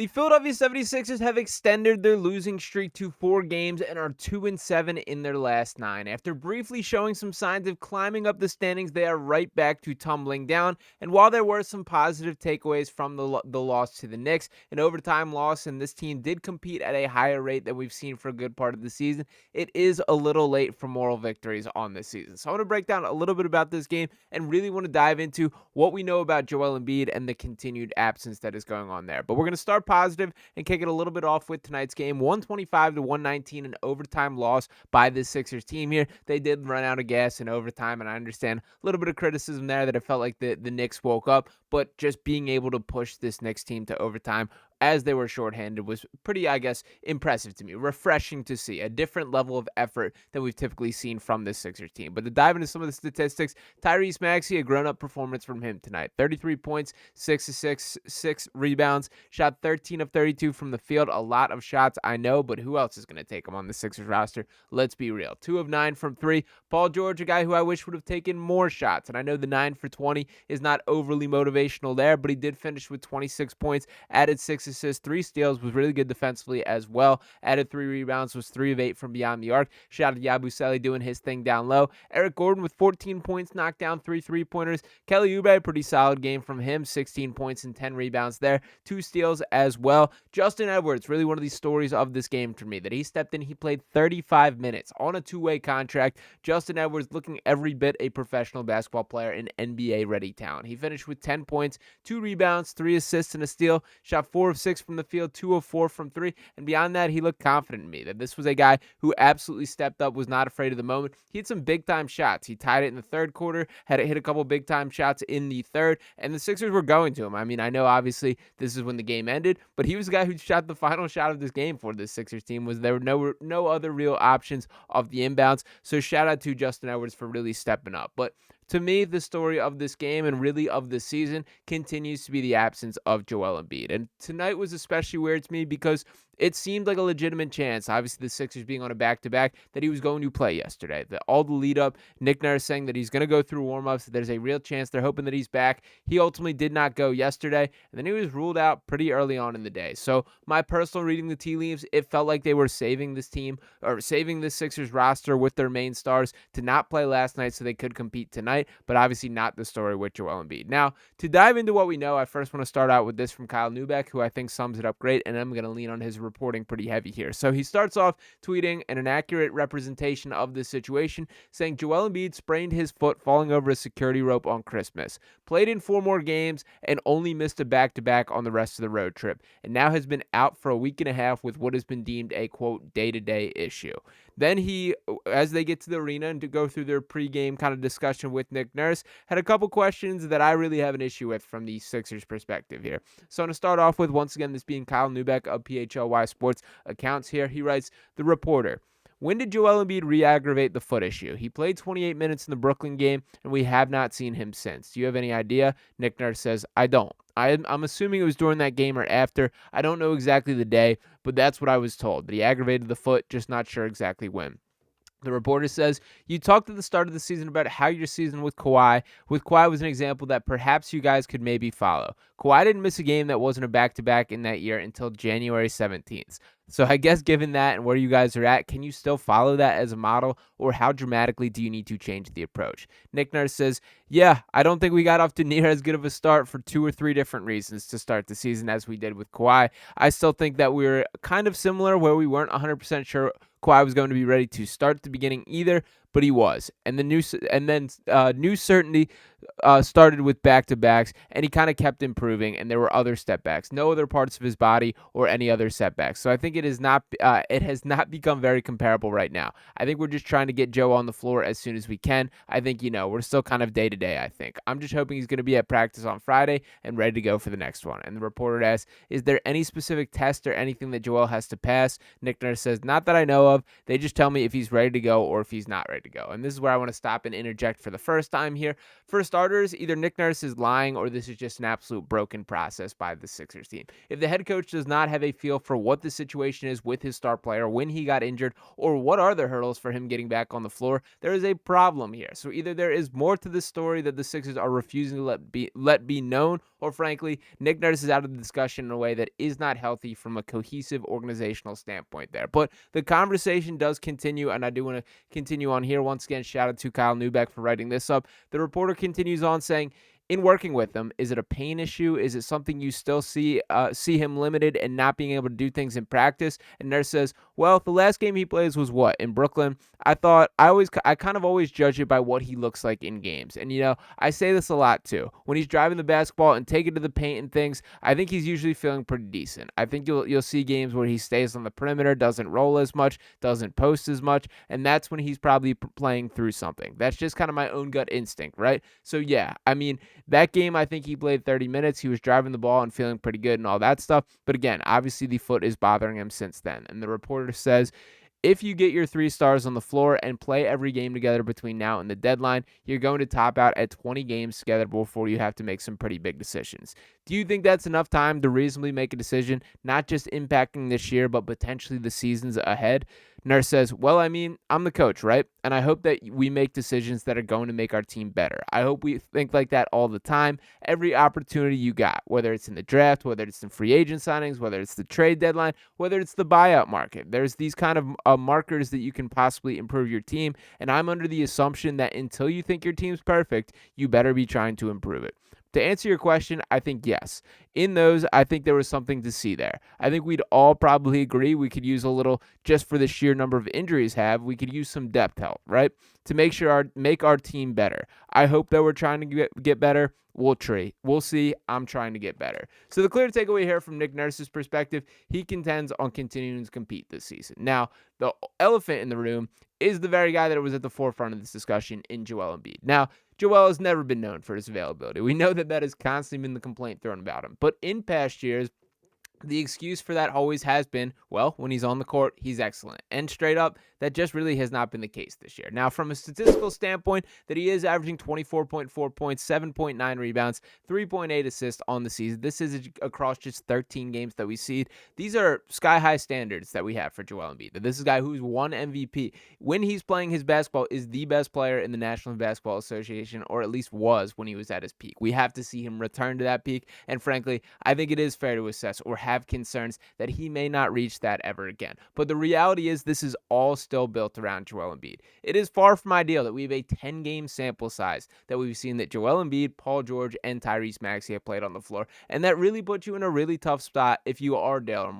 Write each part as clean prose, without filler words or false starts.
The Philadelphia 76ers have extended their losing streak to 4 games and are 2-7 in their last 9. After briefly showing some signs of climbing up the standings, they are right back to tumbling down. And while there were some positive takeaways from the loss to the Knicks, an overtime loss, and this team did compete at a higher rate than we've seen for a good part of the season, it is a little late for moral victories on this season. So I want to break down a little bit about this game and really want to dive into what we know about Joel Embiid and the continued absence that is going on there. But we're going to start positive and kick it a little bit off with tonight's game. 125-119, an overtime loss by this Sixers team here. They did run out of gas in overtime, and I understand a little bit of criticism there that it felt like the Knicks woke up, but just being able to push this Knicks team to overtime as they were shorthanded was pretty, I guess, impressive to me. Refreshing to see a different level of effort than we've typically seen from this Sixers team. But to dive into some of the statistics, Tyrese Maxey, a grown-up performance from him tonight. 33 points, 6 assists, 6 rebounds, shot 13 of 32 from the field. A lot of shots, I know, but who else is going to take him on the Sixers roster? Let's be real. 2 of 9 from 3. Paul George, a guy who I wish would have taken more shots. And I know the 9 for 20 is not overly motivational there, but he did finish with 26 points, added 6 assists, 3 steals, was really good defensively as well. Added 3 rebounds, was 3 of 8 from beyond the arc. Shout out to Yabusele doing his thing down low. Eric Gordon with 14 points, knocked down 3 3-pointers. Kelly Oubre, pretty solid game from him. 16 points and 10 rebounds there. 2 steals as well. Justin Edwards, really one of these stories of this game for me, that he stepped in, he played 35 minutes on a 2-way contract. Justin Edwards looking every bit a professional basketball player in NBA-ready talent. He finished with 10 points, 2 rebounds, 3 assists, and a steal. Shot 4 of 6 from the field, 2 of 4 from 3. And beyond that, he looked confident in me, that this was a guy who absolutely stepped up, was not afraid of the moment. He had some big-time shots. He tied it in the third quarter, had to hit a couple big-time shots in the third, and the Sixers were going to him. I mean, I know obviously this is when the game ended, but he was the guy who shot the final shot of this game for the Sixers team. There were no other real options of the inbounds. So shout out to Justin Edwards for really stepping up. But to me, the story of this game and really of this season continues to be the absence of Joel Embiid. And tonight was especially weird to me because it seemed like a legitimate chance, obviously the Sixers being on a back-to-back, that he was going to play yesterday. All the lead-up, Nick Nurse saying that he's going to go through warm-ups, that there's a real chance they're hoping that he's back. He ultimately did not go yesterday, and then he was ruled out pretty early on in the day. So my personal reading the tea leaves, it felt like they were saving this team, or saving the Sixers roster with their main stars to not play last night so they could compete tonight, but obviously not the story with Joel Embiid. Now, to dive into what we know, I first want to start out with this from Kyle Lowry, who I think sums it up great, and I'm going to lean on his reporting pretty heavy here. So he starts off tweeting an inaccurate representation of the situation, saying Joel Embiid sprained his foot falling over a security rope on Christmas, played in 4 more games, and only missed a back-to-back on the rest of the road trip, and now has been out for a week and a half with what has been deemed a, quote, day-to-day issue. Then he, as they get to the arena and to go through their pregame kind of discussion with Nick Nurse, had a couple questions that I really have an issue with from the Sixers perspective here. So to start off with, once again, this being Kyle Lowry of PHLY Sports accounts here, he writes, the reporter, when did Joel Embiid re-aggravate the foot issue? He played 28 minutes in the Brooklyn game, and we have not seen him since. Do you have any idea? Nick Nurse says, I don't. I'm assuming it was during that game or after. I don't know exactly the day, but that's what I was told. That he aggravated the foot, just not sure exactly when. The reporter says, you talked at the start of the season about how your season with Kawhi was an example that perhaps you guys could maybe follow. Kawhi didn't miss a game that wasn't a back-to-back in that year until January 17th. So I guess given that and where you guys are at, can you still follow that as a model, or how dramatically do you need to change the approach? Nick Nurse says, yeah, I don't think we got off to near as good of a start for 2 or 3 different reasons to start the season as we did with Kawhi. I still think that we were kind of similar where we weren't 100% sure Kawhi was going to be ready to start at the beginning either, but he was. And new certainty started with back-to-backs, and he kind of kept improving, and there were other step-backs, no other parts of his body or any other setbacks. So I think it has not become very comparable right now. I think we're just trying to get Joe on the floor as soon as we can. I think, we're still kind of day-to-day, I think. I'm just hoping he's going to be at practice on Friday and ready to go for the next one. And the reporter asks, is there any specific test or anything that Joel has to pass? Nick Nurse says, not that I know of. They just tell me if he's ready to go or if he's not ready ready to go. And this is where I want to stop and interject for the first time here. For starters, either Nick Nurse is lying or this is just an absolute broken process by the Sixers team. If the head coach does not have a feel for what the situation is with his star player when he got injured, or what are the hurdles for him getting back on the floor, there is a problem here. So either there is more to the story that the Sixers are refusing to let be known, or frankly, Nick Nurse is out of the discussion in a way that is not healthy from a cohesive organizational standpoint there. But the conversation does continue, and I do want to continue on here. Once again, shout out to Kyle Neubeck for writing this up. The reporter continues on saying, in working with him, is it a pain issue? Is it something you still see him limited and not being able to do things in practice? And Nurse says, well, the last game he plays was what? In Brooklyn? I kind of always judge it by what he looks like in games. And, I say this a lot too. When he's driving the basketball and taking to the paint and things, I think he's usually feeling pretty decent. I think you'll see games where he stays on the perimeter, doesn't roll as much, doesn't post as much, and that's when he's probably playing through something. That's just kind of my own gut instinct, right? So, yeah, I mean, that game, I think he played 30 minutes. He was driving the ball and feeling pretty good and all that stuff. But again, obviously the foot is bothering him since then. And the reporter says, if you get your 3 stars on the floor and play every game together between now and the deadline, you're going to top out at 20 games together before you have to make some pretty big decisions. Do you think that's enough time to reasonably make a decision, not just impacting this year, but potentially the seasons ahead? Nurse says, well, I mean, I'm the coach, right? And I hope that we make decisions that are going to make our team better. I hope we think like that all the time. Every opportunity you got, whether it's in the draft, whether it's in free agent signings, whether it's the trade deadline, whether it's the buyout market. There's these kind of markers that you can possibly improve your team. And I'm under the assumption that until you think your team's perfect, you better be trying to improve it. To answer your question, I think yes. In those, I think there was something to see there. I think we'd all probably agree we could use a little, just for the sheer number of injuries we could use some depth help, right? To make our team better. I hope that we're trying to get better. We'll see. I'm trying to get better. So the clear takeaway here from Nick Nurse's perspective, he contends on continuing to compete this season. Now, the elephant in the room is the very guy that was at the forefront of this discussion in Joel Embiid. Now, Joel has never been known for his availability. We know that has constantly been the complaint thrown about him. But in past years, the excuse for that always has been, well, when he's on the court, he's excellent. And straight up, that just really has not been the case this year. Now, from a statistical standpoint, that he is averaging 24.4 points, 7.9 rebounds, 3.8 assists on the season. This is across just 13 games that we see. These are sky-high standards that we have for Joel Embiid. This is a guy who's won MVP. When he's playing his basketball, is the best player in the National Basketball Association, or at least was when he was at his peak. We have to see him return to that peak. And frankly, I think it is fair to assess or have concerns that he may not reach that ever again. But the reality is this is all still built around Joel Embiid. It is far from ideal that we have a 10-game sample size that we've seen that Joel Embiid, Paul George, and Tyrese Maxey have played on the floor, and that really puts you in a really tough spot if you are Daryl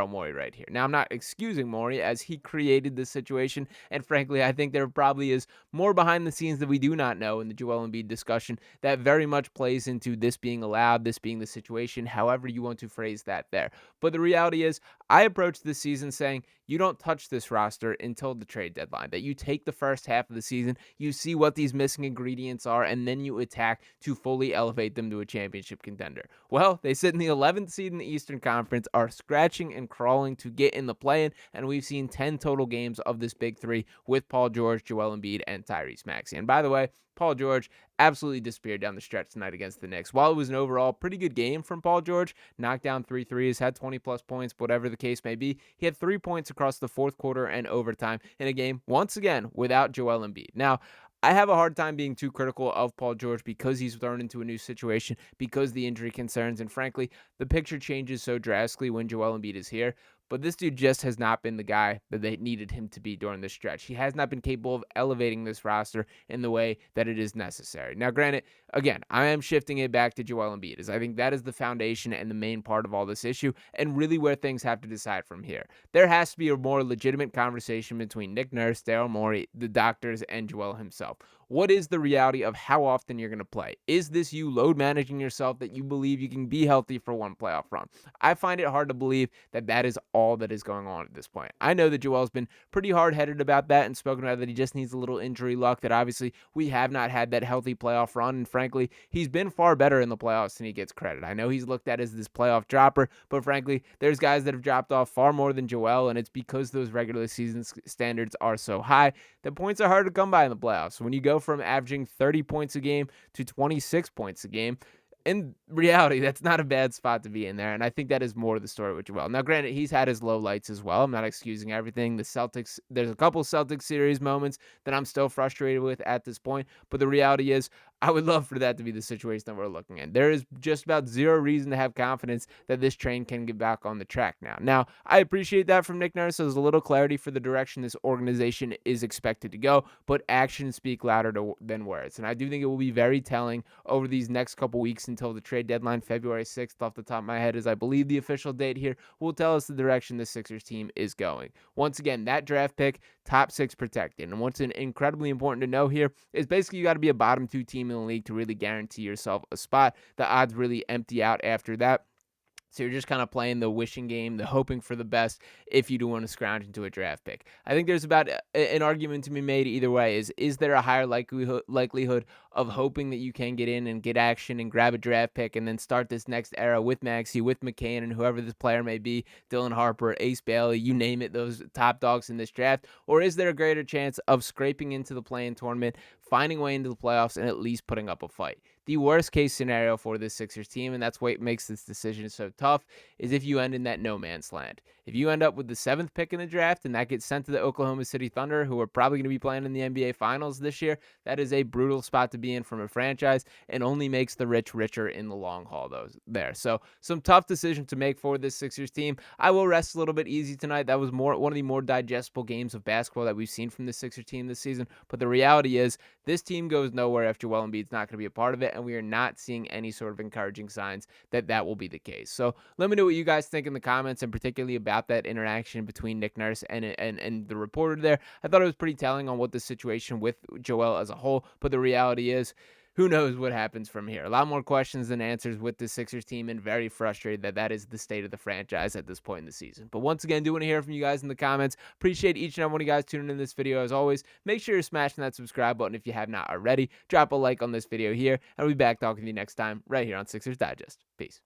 Morey right here. Now, I'm not excusing Morey as he created this situation, and frankly, I think there probably is more behind the scenes that we do not know in the Joel Embiid discussion that very much plays into this being allowed, this being the situation, however you want to phrase that there. But the reality is, I approached this season saying, you don't touch this roster until the trade deadline, that you take the first half of the season, you see what these missing ingredients are, and then you attack to fully elevate them to a championship contender. Well, they sit in the 11th seed in the Eastern Conference, are scratching and crawling to get in the play-in, and we've seen 10 total games of this big three with Paul George, Joel Embiid, and Tyrese Maxey. And by the way, Paul George absolutely disappeared down the stretch tonight against the Knicks. While it was an overall pretty good game from Paul George, knocked down 3 threes, had 20-plus points, whatever the case may be, he had 3 points across the fourth quarter and overtime in a game, once again, without Joel Embiid. Now, I have a hard time being too critical of Paul George because he's thrown into a new situation, because the injury concerns, and frankly, the picture changes so drastically when Joel Embiid is here. But this dude just has not been the guy that they needed him to be during this stretch. He has not been capable of elevating this roster in the way that it is necessary. Now, granted, again, I am shifting it back to Joel Embiid, as I think that is the foundation and the main part of all this issue, and really where things have to decide from here. There has to be a more legitimate conversation between Nick Nurse, Daryl Morey, the doctors, and Joel himself. What is the reality of how often you're going to play? Is this you load managing yourself that you believe you can be healthy for one playoff run? I find it hard to believe that that is all that is going on at this point. I know that Joel's been pretty hard-headed about that and spoken about that he just needs a little injury luck, that obviously we have not had that healthy playoff run, and frankly, frankly, he's been far better in the playoffs than he gets credit. I know he's looked at as this playoff dropper, but frankly, there's guys that have dropped off far more than Joel, and it's because those regular season standards are so high that points are hard to come by in the playoffs. When you go from averaging 30 points a game to 26 points a game, in reality, that's not a bad spot to be in there, and I think that is more of the story with Joel. Now, granted, he's had his low lights as well. I'm not excusing everything. The Celtics, there's a couple Celtics series moments that I'm still frustrated with at this point, but the reality is I would love for that to be the situation that we're looking at. There is just about zero reason to have confidence that this train can get back on the track now. Now, I appreciate that from Nick Nurse. So there's a little clarity for the direction this organization is expected to go, but actions speak louder than words. And I do think it will be very telling over these next couple weeks until the trade deadline, February 6th, off the top of my head, is I believe the official date here, will tell us the direction the Sixers team is going. Once again, that draft pick, top 6 protected. And what's incredibly important to know here is basically you got to be a bottom 2 team in the league to really guarantee yourself a spot. The odds really empty out after that. So you're just kind of playing the wishing game, the hoping for the best if you do want to scrounge into a draft pick. I think there's about an argument to be made either way. Is there a higher likelihood of hoping that you can get in and get action and grab a draft pick and then start this next era with Maxey, with McCain, and whoever this player may be, Dylan Harper, Ace Bailey, you name it, those top dogs in this draft? Or is there a greater chance of scraping into the play-in tournament, finding a way into the playoffs, and at least putting up a fight? The worst case scenario for this Sixers team, and that's what makes this decision so tough, is if you end in that no man's land. If you end up with the 7th pick in the draft and that gets sent to the Oklahoma City Thunder, who are probably going to be playing in the NBA Finals this year, that is a brutal spot to be in from a franchise and only makes the rich richer in the long haul there. So some tough decisions to make for this Sixers team. I will rest a little bit easy tonight. That was one of the more digestible games of basketball that we've seen from the Sixers team this season. But the reality is this team goes nowhere if Joel Embiid's not going to be a part of it, and we are not seeing any sort of encouraging signs that will be the case. So let me know what you guys think in the comments, and particularly about that interaction between Nick Nurse and the reporter there. I thought it was pretty telling on what the situation with Joel as a whole, but the reality is, who knows what happens from here. A lot more questions than answers with the Sixers team, and very frustrated that is the state of the franchise at this point in the season. But once again, do want to hear from you guys in the comments. Appreciate each and every one of you guys tuning in this video. As always, make sure you're smashing that subscribe button if you have not already. Drop a like on this video here, and we'll be back talking to you next time right here on Sixers Digest. Peace.